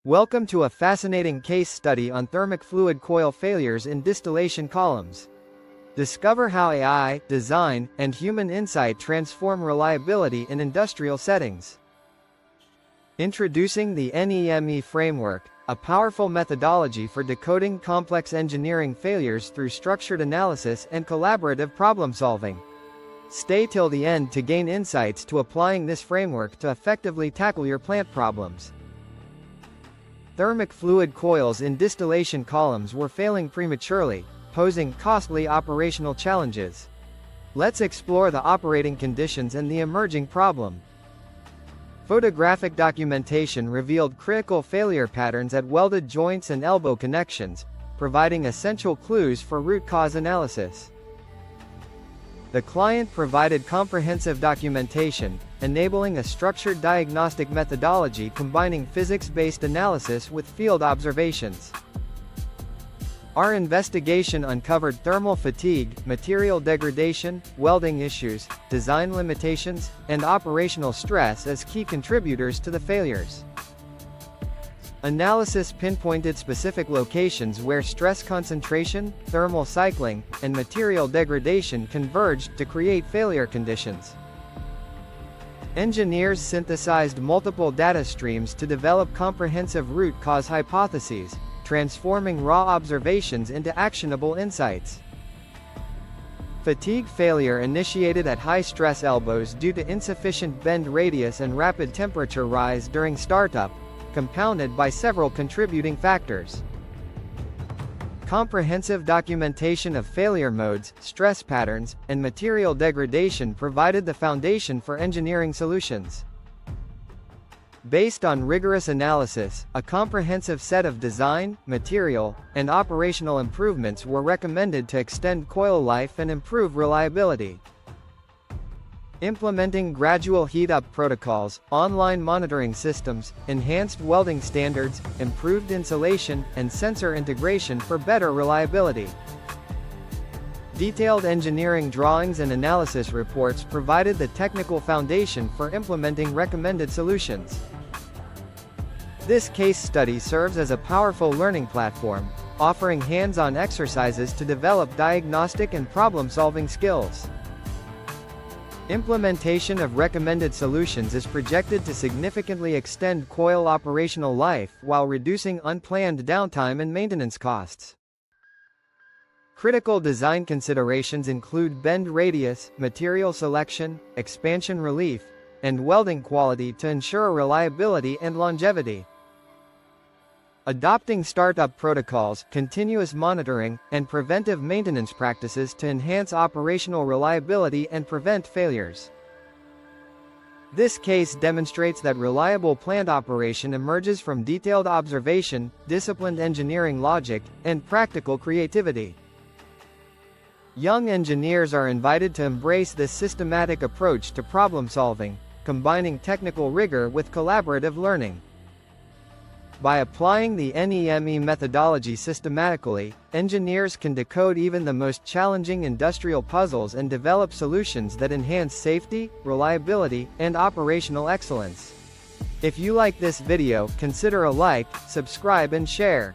Welcome to a fascinating case study on thermic fluid coil failures in distillation columns. Discover how AI, design, and human insight transform reliability in industrial settings. Introducing the NEME framework, a powerful methodology for decoding complex engineering failures through structured analysis and collaborative problem-solving. Stay till the end to gain insights to applying this framework to effectively tackle your plant problems. Thermic fluid coils in distillation columns were failing prematurely, posing costly operational challenges. Let's explore the operating conditions and the emerging problem. Photographic documentation revealed critical failure patterns at welded joints and elbow connections, providing essential clues for root cause analysis. The client provided comprehensive documentation, enabling a structured diagnostic methodology combining physics-based analysis with field observations. Our investigation uncovered thermal fatigue, material degradation, welding issues, design limitations, and operational stress as key contributors to the failures. Analysis pinpointed specific locations where stress concentration, thermal cycling, and material degradation converged to create failure conditions. Engineers synthesized multiple data streams to develop comprehensive root cause hypotheses, transforming raw observations into actionable insights. Fatigue failure initiated at high-stress elbows due to insufficient bend radius and rapid temperature rise during startup, compounded by several contributing factors. Comprehensive documentation of failure modes, stress patterns, and material degradation provided the foundation for engineering solutions. Based on rigorous analysis, a comprehensive set of design, material, and operational improvements were recommended to extend coil life and improve reliability. Implementing gradual heat-up protocols, online monitoring systems, enhanced welding standards, improved insulation, and sensor integration for better reliability. Detailed engineering drawings and analysis reports provided the technical foundation for implementing recommended solutions. This case study serves as a powerful learning platform, offering hands-on exercises to develop diagnostic and problem-solving skills. Implementation of recommended solutions is projected to significantly extend coil operational life while reducing unplanned downtime and maintenance costs. Critical design considerations include bend radius, material selection, expansion relief, and welding quality to ensure reliability and longevity. Adopting startup protocols, continuous monitoring, and preventive maintenance practices to enhance operational reliability and prevent failures. This case demonstrates that reliable plant operation emerges from detailed observation, disciplined engineering logic, and practical creativity. Young engineers are invited to embrace this systematic approach to problem solving, combining technical rigor with collaborative learning. By applying the NEME methodology systematically, engineers can decode even the most challenging industrial puzzles and develop solutions that enhance safety, reliability, and operational excellence. If you like this video, consider a like, subscribe and share.